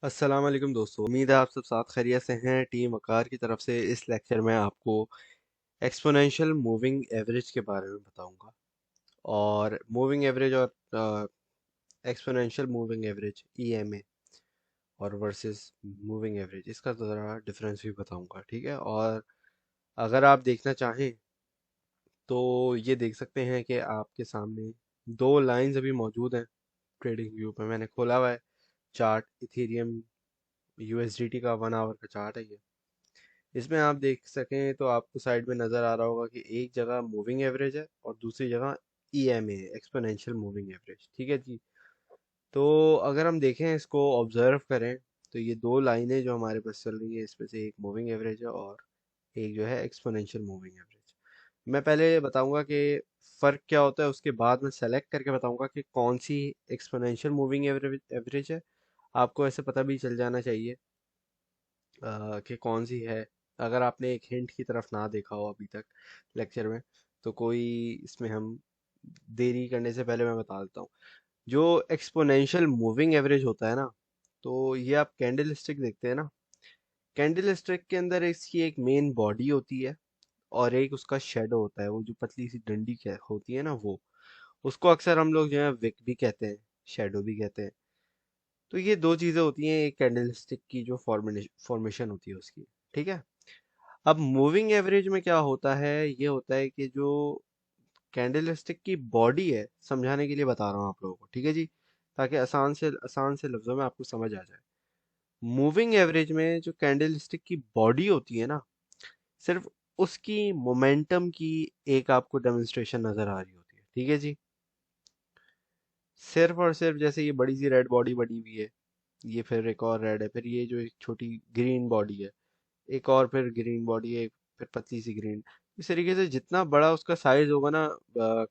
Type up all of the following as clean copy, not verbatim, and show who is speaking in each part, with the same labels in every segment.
Speaker 1: अस्सलाम वालेकुम दोस्तों, उम्मीद है आप सब साथ खैरियत से हैं। टीम वकार की तरफ से इस लेक्चर में आपको एक्सपोनेंशियल मूविंग एवरेज के बारे में बताऊंगा। और मूविंग एवरेज और एक्सपोनेंशियल मूविंग एवरेज ईएमए और वर्सेस मूविंग एवरेज, इसका ज़रा डिफरेंस भी बताऊंगा। ठीक है। और अगर आप देखना चाहें तो ये देख सकते हैं कि आपके सामने दो लाइंस अभी मौजूद हैं। ट्रेडिंग व्यू पे मैंने खोला हुआ है चार्ट, इथेरियम यूएसडीटी का 1 आवर का चार्ट है ये। इसमें आप देख सकें तो आपको साइड में नज़र आ रहा होगा कि एक जगह मूविंग एवरेज है और दूसरी जगह ईएमए एक्सपोनेंशियल मूविंग एवरेज। ठीक है जी। तो अगर हम देखें, इसको ऑब्जर्व करें, तो ये दो लाइनें जो हमारे पास चल रही है, इसमें से एक मूविंग एवरेज है और एक जो है एक्सपोनेंशियल मूविंग एवरेज। मैं पहले बताऊंगा कि फ़र्क क्या होता है, उसके बाद मैं सेलेक्ट करके बताऊंगा कि कौन सी एक्सपोनेंशियल मूविंग एवरेज है। आपको ऐसे पता भी चल जाना चाहिए कि कौन सी है। अगर आपने एक हिंट की तरफ ना देखा हो अभी तक लेक्चर में, तो कोई इसमें हम देरी करने से पहले मैं बता देता हूँ। जो एक्सपोनेंशियल मूविंग एवरेज होता है ना, तो ये आप कैंडल स्टिक देखते हैं ना, कैंडल स्टिक के अंदर इसकी एक मेन बॉडी होती है और एक उसका शेडो होता है, वो जो पतली सी डंडी होती है ना, वो उसको अक्सर हम लोग जो है विक भी कहते हैं, शेडो भी कहते हैं। तो ये दो चीजें होती हैं एक कैंडल स्टिक की, जो फॉर्मेशन होती है उसकी। ठीक है। अब मूविंग एवरेज में क्या होता है, ये होता है कि जो कैंडल स्टिक की बॉडी है, समझाने के लिए बता रहा हूँ आप लोगों को, ठीक है जी, ताकि आसान से लफ्जों में आपको समझ आ जाए। मूविंग एवरेज में जो कैंडल स्टिक की बॉडी होती है ना, सिर्फ उसकी मोमेंटम की एक आपको डेमोन्स्ट्रेशन नजर आ रही होती है। ठीक है जी। सिर्फ और सिर्फ जैसे ये बड़ी सी रेड बॉडी बनी हुई है, ये फिर एक और रेड है, फिर ये जो एक छोटी ग्रीन बॉडी है, एक और फिर ग्रीन बॉडी है, फिर पतली सी ग्रीन। इस तरीके से जितना बड़ा उसका साइज होगा ना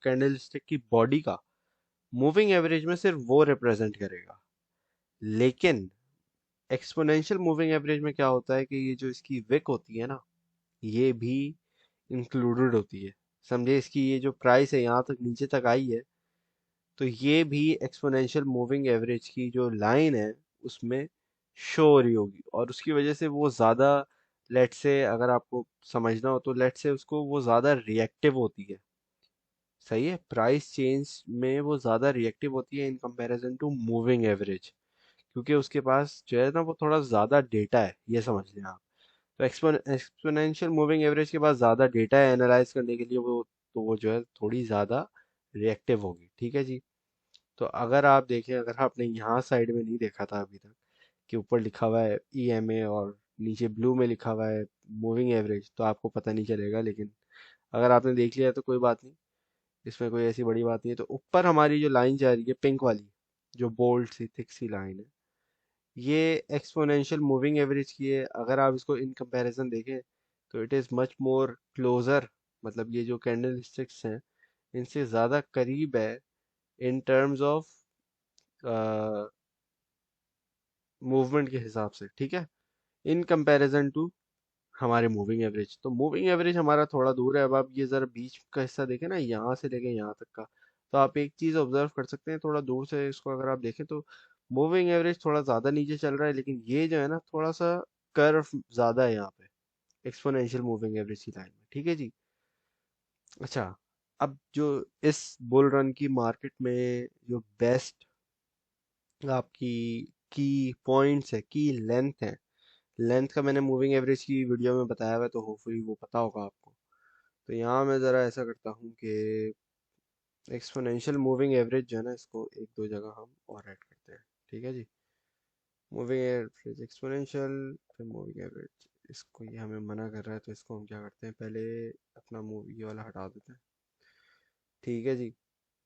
Speaker 1: कैंडल स्टिक की बॉडी का, मूविंग एवरेज में सिर्फ वो रिप्रेजेंट करेगा। लेकिन एक्सपोनेंशियल मूविंग एवरेज में क्या होता है कि ये जो इसकी विक होती है ना, ये भी इंक्लूडेड होती है। समझे, इसकी ये जो प्राइस है यहाँ तक नीचे तक आई है, तो ये भी एक्सपोनेंशियल मूविंग एवरेज की जो लाइन है उसमें शो हो रही होगी, और उसकी वजह से वो ज़्यादा, लेट से अगर आपको समझना हो तो लेट से उसको वो ज़्यादा रिएक्टिव होती है। सही है, प्राइस चेंज में वो ज़्यादा रिएक्टिव होती है in comparison to moving average, क्योंकि उसके पास जो है ना वो थोड़ा ज़्यादा डेटा है, ये समझ लें आप। तो एक्सपोनेंशियल मूविंग एवरेज के पास ज़्यादा डेटा है एनालाइज करने के लिए, वो तो वो जो है थोड़ी ज़्यादा रिएक्टिव होगी। ठीक है जी। तो अगर आप देखें, अगर आपने यहाँ साइड में नहीं देखा था अभी तक कि ऊपर लिखा हुआ है ईएमए और नीचे ब्लू में लिखा हुआ है मूविंग एवरेज, तो आपको पता नहीं चलेगा। लेकिन अगर आपने देख लिया तो कोई बात नहीं, इसमें कोई ऐसी बड़ी बात नहीं है। तो ऊपर हमारी जो लाइन जा रही है पिंक वाली, जो बोल्ड सी थिक सी लाइन है, ये एक्सपोनेंशियल मूविंग एवरेज की है। अगर आप इसको इन कंपैरिजन देखें तो it is much more closer, मतलब ये जो कैंडल स्टिक्स हैं इनसे ज़्यादा करीब है इन टर्म्स ऑफ मूवमेंट के हिसाब से। ठीक है, इन कंपैरिजन टू हमारे मूविंग एवरेज। तो मूविंग एवरेज हमारा थोड़ा दूर है। अब आप ये ज़रा बीच का हिस्सा देखें ना, यहाँ से लेके यहाँ तक का, तो आप एक चीज़ ऑब्जर्व कर सकते हैं थोड़ा दूर से इसको अगर आप देखें तो मूविंग एवरेज थोड़ा ज़्यादा नीचे चल रहा है, लेकिन ये जो है ना थोड़ा सा कर्व ज़्यादा है यहाँ पे एक्सपोनेंशियल मूविंग एवरेज की लाइन में। ठीक है जी। अच्छा, अब जो इस बुल रन की मार्केट में जो बेस्ट आपकी की पॉइंट्स है, की लेंथ है, लेंथ का मैंने मूविंग एवरेज की वीडियो में बताया हुआ है, तो होपफुली वो पता होगा आपको। तो यहाँ मैं ज़रा ऐसा करता हूँ कि एक्सपोनेंशियल मूविंग एवरेज जो है ना, इसको एक दो जगह हम और ऐड करते हैं। ठीक है जी। मूविंग एवरेज एक्सपोनेंशियल, फिर मूविंग एवरेज, इसको ये हमें मना कर रहा है, तो इसको हम क्या करते हैं, पहले अपना मूव ये वाला हटा देते हैं। ठीक है जी।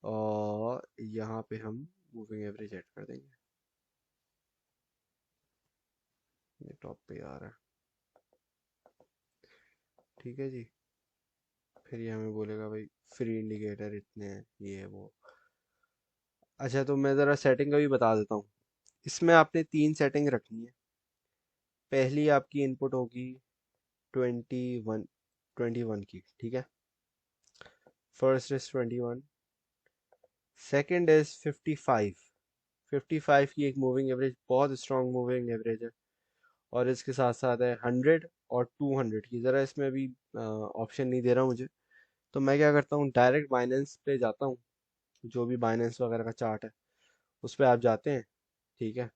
Speaker 1: और यहाँ पे हम मूविंग एवरेज ऐड कर देंगे। ये टॉप पे आ रहा है। ठीक है जी। फिर ये हमें बोलेगा भाई फ्री इंडिकेटर इतने हैं, ये है वो। अच्छा, तो मैं ज़रा सेटिंग का भी बता देता हूँ। इसमें आपने तीन सेटिंग रखनी है। पहली आपकी इनपुट होगी 21, 21 की। ठीक है, फर्स्ट इज 21, सेकंड इज 55, 55 की एक मूविंग एवरेज बहुत स्ट्रॉन्ग मूविंग एवरेज है। और इसके साथ साथ है 100 और 200 की। ज़रा इसमें अभी ऑप्शन नहीं दे रहा मुझे, तो मैं क्या करता हूँ डायरेक्ट बाइनेंस पे जाता हूँ। जो भी बाइनेंस वगैरह का चार्ट है उस पर आप जाते हैं, ठीक है।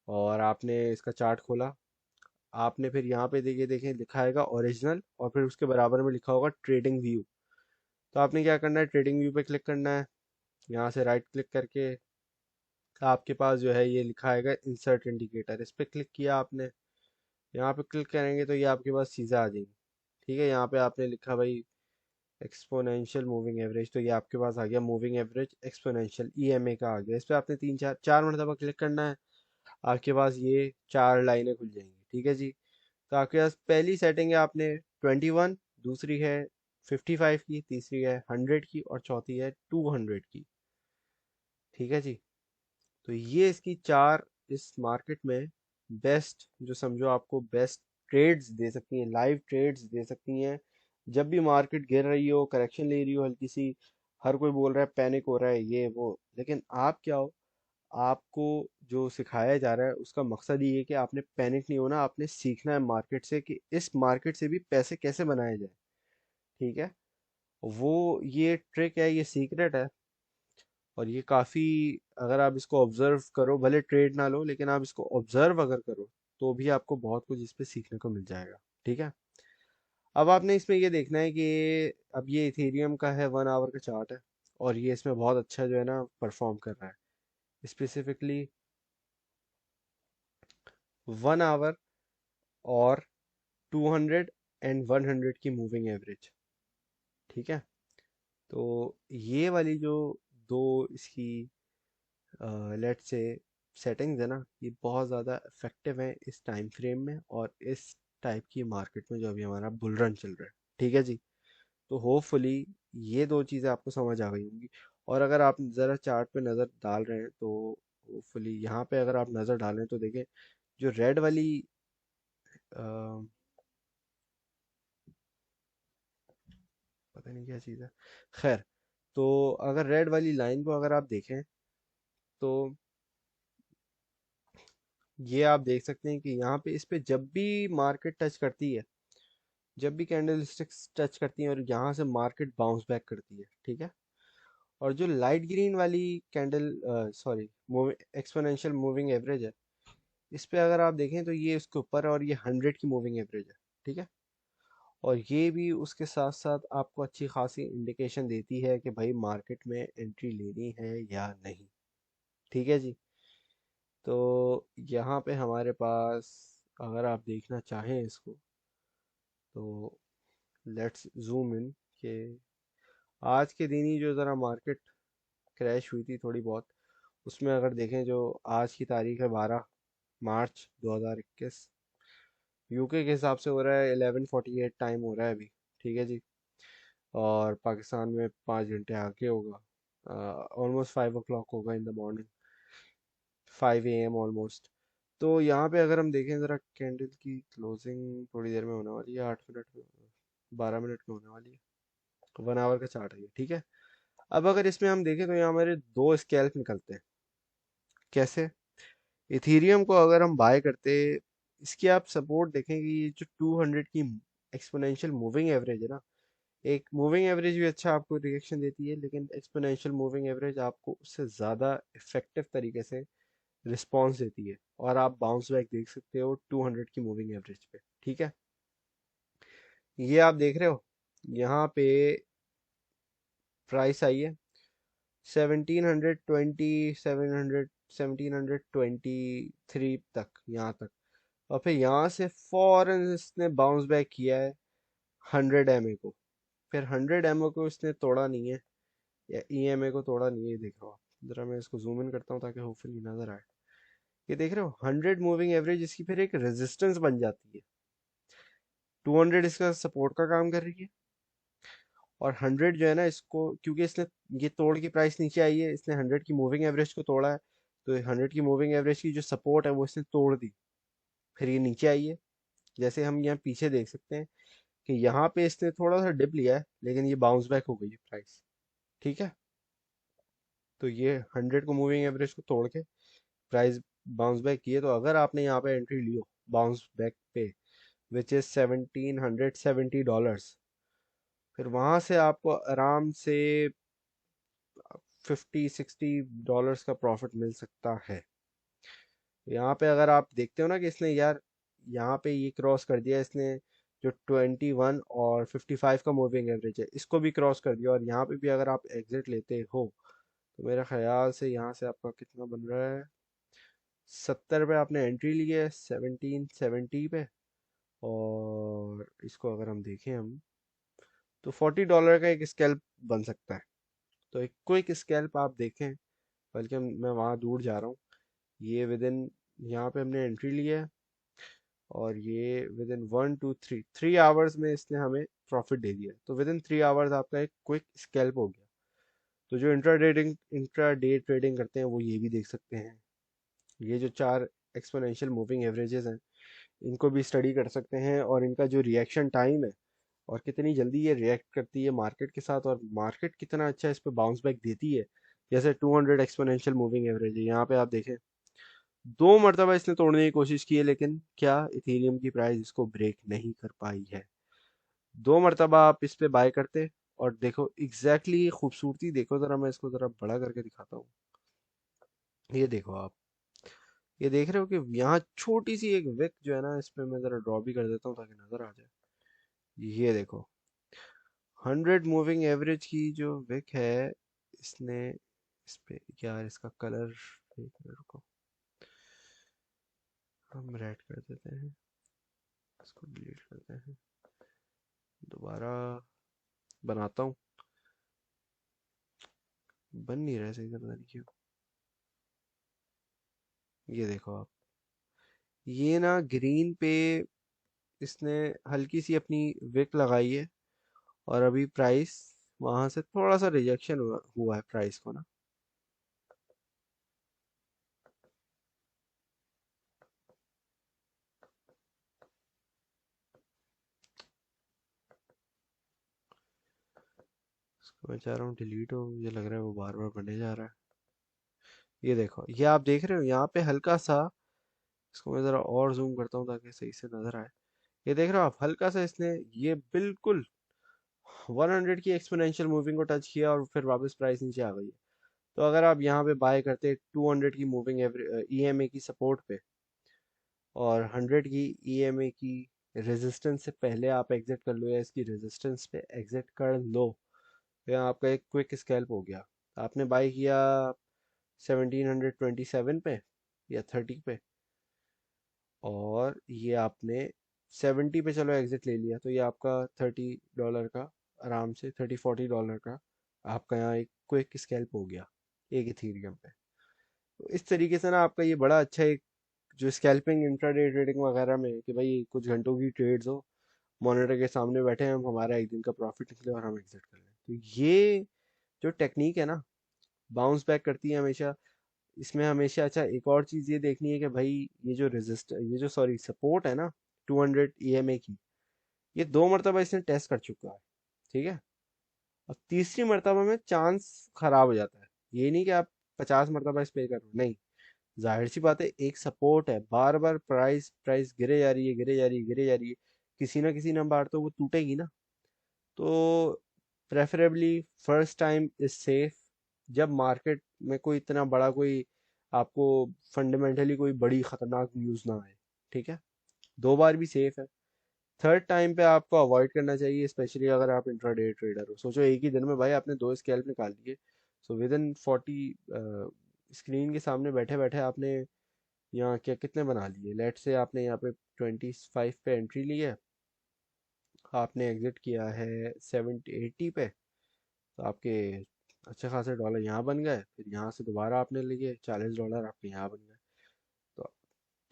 Speaker 1: और आपने इसका चार्ट खोला, आपने फिर यहाँ पे देखिए देखें लिखा आएगा ओरिजिनल, और फिर उसके बराबर में लिखा होगा ट्रेडिंग व्यू। तो आपने क्या करना है, ट्रेडिंग व्यू पे क्लिक करना है। यहाँ से राइट क्लिक करके आपके पास जो है ये लिखा आएगा इंसर्ट इंडिकेटर, इस पर क्लिक किया आपने। यहाँ पे क्लिक करेंगे तो ये आपके पास चीज़ें आ जाएंगी, ठीक है। यहाँ पे आपने लिखा भाई एक्सपोनेंशियल मूविंग एवरेज, तो ये आपके पास आ गया मूविंग एवरेज एक्सपोनेंशियल ईएमए का आ गया। इस पर आपने तीन चार चार मरतबा क्लिक करना है, आपके पास ये चार लाइनें खुल जाएंगी, ठीक है जी। तो आपके पास पहली सेटिंग है आपने 21, दूसरी है 55 की, तीसरी है 100 की, और चौथी है 200 की, ठीक है जी। तो ये इसकी चार इस मार्केट में बेस्ट, जो समझो आपको बेस्ट ट्रेड्स दे सकती हैं, लाइव ट्रेड्स दे सकती हैं। जब भी मार्केट गिर रही हो, करेक्शन ले रही हो हल्की सी, हर कोई बोल रहा है पैनिक हो रहा है ये वो, लेकिन आप क्या हो, आपको जो सिखाया जा रहा है उसका मकसद ये है कि आपने पैनिक नहीं होना, आपने सीखना है मार्केट से कि इस मार्केट से भी पैसे कैसे बनाए जाए, ठीक है। वो ये ट्रिक है, ये सीक्रेट है। और ये काफ़ी, अगर आप इसको ऑब्जर्व करो, भले ट्रेड ना लो लेकिन आप इसको ऑब्जर्व अगर करो तो भी आपको बहुत कुछ इस पे सीखने को मिल जाएगा, ठीक है। अब आपने इसमें ये देखना है कि अब ये इथेरियम का है 1 आवर का चार्ट है, और ये इसमें बहुत अच्छा जो है ना परफॉर्म कर रहा है, स्पेसिफिकली 1 आवर और 200 एंड 100 की मूविंग एवरेज, ठीक है। तो ये वाली जो दो इसकी लेट से सेटिंग्स है ना, ये बहुत ज़्यादा इफेक्टिव है इस टाइम फ्रेम में और इस टाइप की मार्केट में जो अभी हमारा बुल रन चल रहा है, ठीक है जी। तो होपफुली ये दो चीज़ें आपको समझ आ गई होंगी। और अगर आप ज़रा चार्ट पे नज़र डाल रहे हैं तो होपफुली यहाँ पे अगर आप नज़र डालें तो देखें जो रेड वाली अ, पता नहीं क्या चीज़ है, खैर। तो अगर रेड वाली लाइन को अगर आप देखें तो ये आप देख सकते हैं कि यहाँ पे इस पे जब भी मार्केट टच करती है, जब भी कैंडल स्टिक्स टच करती हैं और यहाँ से मार्केट बाउंस बैक करती है, ठीक है। और जो लाइट ग्रीन वाली candle, sorry, exponential moving average है, इस पे अगर आप देखें तो ये उसके ऊपर है और ये 100 की मूविंग एवरेज है, ठीक है। और ये भी उसके साथ साथ आपको अच्छी खासी इंडिकेशन देती है कि भाई मार्केट में एंट्री लेनी है या नहीं, ठीक है जी। तो यहाँ पे हमारे पास, अगर आप देखना चाहें इसको, तो लेट्स जूम इन के आज के दिन ही जो ज़रा मार्केट क्रैश हुई थी थोड़ी बहुत, उसमें अगर देखें जो आज की तारीख है 12 मार्च 2021, यूके के हिसाब से हो रहा है 11:48 टाइम हो रहा है अभी, ठीक है जी। और पाकिस्तान में 5 घंटे आगे होगा, ऑलमोस्ट 5 o'clock होगा in the morning, 5 AM almost. तो यहाँ पे अगर हम देखें ज़रा कैंडल की क्लोजिंग थोड़ी देर में होने वाली है, 8 मिनट में, 12 मिनट में होने वाली है। 1 आवर का चार्ट है ये, ठीक है। अब अगर इसमें हम देखें तो यहाँ हमारे दो स्कैल्प निकलते हैं। कैसे? इथीरियम को अगर हम बाय करते, इसकी आप सपोर्ट देखें कि ये जो 200 की एक्सपोनेंशियल मूविंग एवरेज है ना, एक मूविंग एवरेज भी अच्छा आपको रिएक्शन देती है, लेकिन एक्सपोनेंशियल मूविंग एवरेज आपको उससे ज़्यादा इफेक्टिव तरीके से रिस्पॉन्स देती है, और आप बाउंस बैक देख सकते हो 200 की मूविंग एवरेज पे, ठीक है। ये आप देख रहे हो यहाँ पे प्राइस आई है 1720, 700, 1723 तक, यहाँ तक। और फिर यहाँ से फौरन इसने बाउंस बैक किया है 100 MA को, फिर 100 MA को इसने तोड़ा नहीं है, या EMA को तोड़ा नहीं है, देख रहा हो आप। जरा मैं इसको जूम इन करता हूँ ताकि होपफुली नजर आए। ये देख रहे हो 100 मूविंग एवरेज इसकी फिर एक रेजिस्टेंस बन जाती है, 200 इसका सपोर्ट का काम कर रही है, और 100 जो है ना इसको, क्योंकि इसने ये तोड़ के प्राइस नीचे आई है, इसने 100 की मूविंग एवरेज को तोड़ा है, तो 100 की मूविंग एवरेज की जो सपोर्ट है वो इसने तोड़ दी, फिर ये नीचे आई है। जैसे हम यहाँ पीछे देख सकते हैं कि यहाँ पे इसने थोड़ा सा डिप लिया है, लेकिन ये बाउंस बैक हो गई है प्राइस, ठीक है। तो ये 100 को मूविंग एवरेज को तोड़ के प्राइस बाउंस बैक किए, तो अगर आपने यहाँ पे एंट्री लियो बाउंस बैक पे विच इज $1770, फिर वहां से आपको आराम से $50-60 का प्रॉफिट मिल सकता है। यहाँ पे अगर आप देखते हो ना कि इसने यार यहाँ पे ये क्रॉस कर दिया इसने, जो 21 और 55 का मूविंग एवरेज है इसको भी क्रॉस कर दिया, और यहाँ पे भी अगर आप एग्जिट लेते हो तो मेरा ख्याल से यहाँ से आपका कितना बन रहा है, 70 पे आपने एंट्री ली है 1770 पे, और इसको अगर हम देखें हम तो $40 का एक स्कैल्प बन सकता है। तो एक क्विक स्कैल्प आप देखें, बल्कि मैं वहाँ दूर जा रहा हूँ, ये विद इन, यहाँ पे हमने एंट्री लिया है और ये विद इन 1 2 3 आवर्स में इसने हमें प्रॉफिट दे दिया, तो विद इन 3 आवर्स आपका एक क्विक स्कैल्प हो गया। तो जो इंट्रा डे ट्रेडिंग करते हैं वो ये भी देख सकते हैं, ये जो 4 एक्सपोनेंशियल मूविंग एवरेजेस हैं इनको भी स्टडी कर सकते हैं, और इनका जो रिएक्शन टाइम है और कितनी जल्दी ये रिएक्ट करती है मार्केट के साथ, और मार्केट कितना अच्छा इस पे बाउंस बैक देती है। जैसे 200 एक्सपोनेंशियल मूविंग एवरेज है, यहाँ पे आप देखें 2 मरतबा इसने तोड़ने की कोशिश की है, लेकिन क्या इथेरियम की प्राइस इसको ब्रेक नहीं कर पाई है। 2 मरतबा आप इस पे बाय करते, और देखो एग्जैक्टली खूबसूरती देखो जरा, मैं इसको जरा बड़ा करके दिखाता हूँ। ये देखो आप, ये देख रहे हो कि यहाँ छोटी सी एक विक जो है ना, इस पे मैं जरा ड्रॉ भी कर देता हूँ ताकि नजर आ जाए। ये देखो 100 मूविंग एवरेज की जो विक है, इसने इस पे, यार इसका कलर, एक मिनट को हम रेड कर देते हैं, इसको डिलीट करते हैं, दोबारा बनाता हूँ, बन नहीं रहा है सही से, पता नहीं क्यों। ये देखो आप, ये ना ग्रीन पे इसने हल्की सी अपनी विक लगाई है, और अभी प्राइस वहां से थोड़ा सा रिजेक्शन हुआ है प्राइस को ना। इसको मैं चाह रहा हूँ डिलीट हो, मुझे लग रहा है वो बार बार बने जा रहा है। ये देखो, ये आप देख रहे हो यहाँ पे हल्का सा, इसको मैं जरा और जूम करता हूँ ताकि सही से नजर आए। ये देख रहे हो आप, हल्का सा इसने ये बिल्कुल 100 की एक्सपोनेंशियल मूविंग को टच किया और फिर वापस प्राइस नीचे आ गई है। तो अगर आप यहाँ पे बाय करते 200 की मूविंग ईएमए की सपोर्ट पे, और 100 की ईएमए की रेजिस्टेंस से पहले आप एग्जिट कर लो, या इसकी रेजिस्टेंस पे एग्जिट कर लो, तो यहाँ आपका एक क्विक स्कैल्प हो गया। आपने बाय किया 1727 पे या 30 पे, और ये आपने 70 पे चलो एग्जिट ले लिया, तो ये आपका $30 का, आराम से $30-40 का आपका यहाँ एक क्विक स्कैल्प हो गया एक इथीरियम पे। तो इस तरीके से ना आपका ये बड़ा अच्छा एक जो स्कैल्पिंग इंट्राडे ट्रेडिंग वगैरह में, कि भाई कुछ घंटों की ट्रेड्स हो, मॉनिटर के सामने बैठे हैं हम, हमारा एक दिन का प्रॉफिट निकले और हम एग्जिट कर लें, तो ये जो टेक्निक है ना, बाउंस बैक करती है हमेशा। इसमें हमेशा अच्छा एक और चीज़ ये देखनी है कि भाई ये जो सॉरी सपोर्ट है ना 200 ईएमए की, ये 2 मरतबा इसने टेस्ट कर चुका है, ठीक है। अब तीसरी मरतबा में चांस खराब हो जाता है, ये नहीं कि आप 50 मरतबा इस पे करो, नहीं। जाहिर सी बात है, एक सपोर्ट है, बार बार प्राइस प्राइस गिरे जा रही है, गिरे जा रही है, गिरे जा रही है, किसी ना किसी नंबर तो वो टूटेगी ना। तो preferably first time is safe, जब मार्केट में कोई इतना बड़ा कोई आपको फंडामेंटली कोई बड़ी खतरनाक न्यूज़ ना आए, ठीक है। 2 बार भी सेफ है। थर्ड टाइम पे आपको अवॉइड करना चाहिए, स्पेशली अगर आप इंट्राडे ट्रेडर हो। सोचो एक ही दिन में भाई आपने 2 स्कैल्प निकाल लिए, सो विद इन 40, स्क्रीन के सामने बैठे बैठे आपने यहाँ क्या कितने बना लिए, लेट से आपने यहाँ पे 25 पे एंट्री ली है, आपने एग्जिट किया है 70-80 पे, तो आपके अच्छे खासे डॉलर यहाँ बन गए, फिर यहाँ से दोबारा आपने लिए $40 आपके यहाँ बन गए। तो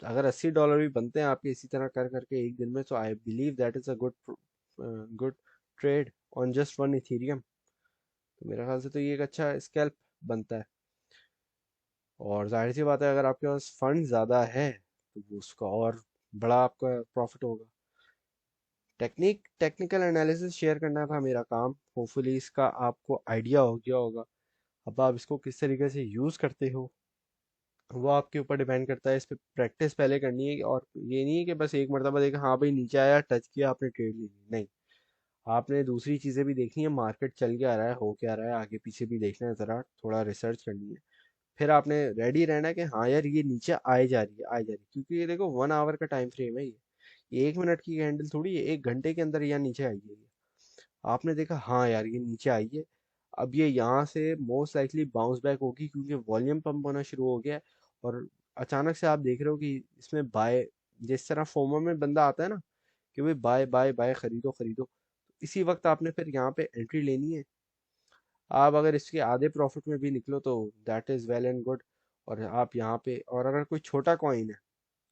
Speaker 1: अगर $80 भी बनते हैं आपके इसी तरह कर करके एक दिन में, तो I believe that is a good trade on just one Ethereum. तो मेरे ख्याल से तो ये एक अच्छा स्कैल्प बनता है, और जाहिर सी बात है अगर आपके पास फंड ज़्यादा है तो वो उसका और बड़ा आपका प्रॉफिट होगा। टेक्निकल एनालिसिस शेयर करना था मेरा काम, होपफुली इसका आपको आइडिया हो गया होगा। अब आप इसको किस तरीके से यूज़ करते हो, वो आपके ऊपर डिपेंड करता है। इस पे प्रैक्टिस पहले करनी है, और ये नहीं है कि बस एक मरतबा देखा हाँ भाई नीचे आया टच किया आपने ट्रेड ले ली, नहीं। आपने दूसरी चीज़ें भी देखनी है, मार्केट चल क्या रहा है, हो क्या रहा है, आगे पीछे भी देखना है, ज़रा थोड़ा रिसर्च करनी है। फिर आपने रेडी रहना है कि हाँ यार ये नीचे आए जा रही है, आए जा रही है, क्योंकि ये देखो 1 आवर का टाइम फ्रेम है ये 1 मिनट की कैंडल थोड़ी है, 1 घंटे के अंदर यहाँ नीचे आई है ये। आपने देखा हाँ यार ये नीचे आई है, अब ये यहाँ से मोस्ट लाइकली बाउंस बैक होगी क्योंकि वॉल्यूम पंप होना शुरू हो गया है। और अचानक से आप देख रहे हो कि इसमें बाय, जिस तरह फोमो में बंदा आता है ना कि भाई बाय बाय बाय, खरीदो खरीदो, इसी वक्त आपने फिर यहाँ पे एंट्री लेनी है। आप अगर इसके आधे प्रॉफिट में भी निकलो तो that is well and good. और आप यहाँ पे, और अगर कोई छोटा कॉइन है,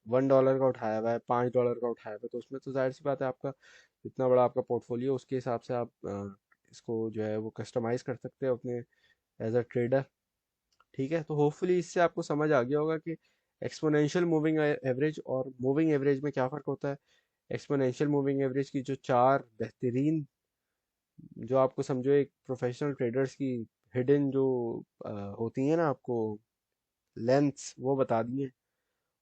Speaker 1: $1 का उठाया हुआ है, $5 का उठाया हुआ है, तो उसमें तो जाहिर सी बात है आपका इतना बड़ा आपका पोर्टफोलियो, उसके हिसाब से आप इसको जो है वो कस्टमाइज कर सकते हो अपने एज अ ट्रेडर। ठीक है, तो होपफुली इससे आपको समझ आ गया होगा कि एक्सपोनेंशियल मूविंग एवरेज और मूविंग एवरेज में क्या फ़र्क होता है। एक्सपोनेंशियल मूविंग एवरेज की जो चार बेहतरीन, जो आपको समझो एक प्रोफेशनल ट्रेडर्स की हिडन जो होती है ना आपको लेंथ्स, वो बता दिए,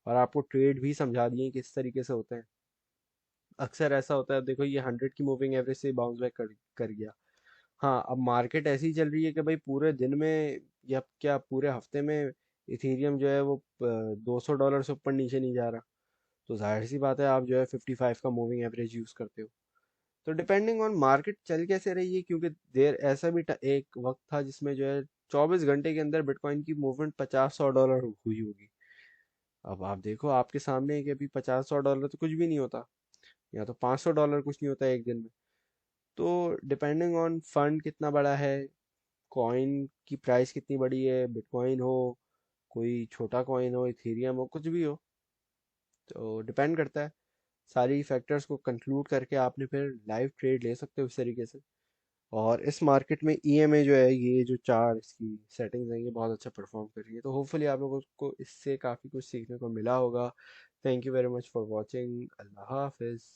Speaker 1: और आपको ट्रेड भी समझा दिए किस तरीके से होते हैं। अक्सर ऐसा होता है, देखो ये 100 की मूविंग एवरेज से बाउंस बैक कर गया। हाँ, अब मार्केट ऐसी चल रही है कि भाई पूरे दिन में या क्या पूरे हफ्ते में इथेरियम जो है वो $200 से ऊपर नीचे नहीं जा रहा। तो जाहिर सी बात है आप जो है 55 का मूविंग एवरेज यूज़ करते हो। तो डिपेंडिंग ऑन मार्केट चल कैसे रही है, क्योंकि देर ऐसा भी एक वक्त था जिसमें जो है 24 घंटे के अंदर बिटकॉइन की मूवमेंट 50-100 डॉलर हुई होगी। अब आप देखो आपके सामने है कि अभी 50-100 डॉलर तो कुछ भी नहीं होता, या तो $500 कुछ नहीं होता एक दिन में। तो डिपेंडिंग ऑन फंड कितना बड़ा है, कॉइन की प्राइस कितनी बड़ी है, बिटकॉइन हो, कोई छोटा कॉइन हो, इथेरियम हो, कुछ भी हो, तो डिपेंड करता है। सारी फैक्टर्स को कंक्लूड करके आपने फिर लाइव ट्रेड ले सकते हो इस तरीके से। और इस मार्केट में ईएमए जो है, ये जो चार इसकी सेटिंग्स हैं, ये बहुत अच्छा परफॉर्म कर रही है। तो होपफुली आप लोगों को इससे काफ़ी कुछ सीखने को मिला होगा। Thank you very much for watching. अल्लाह हाफिज़।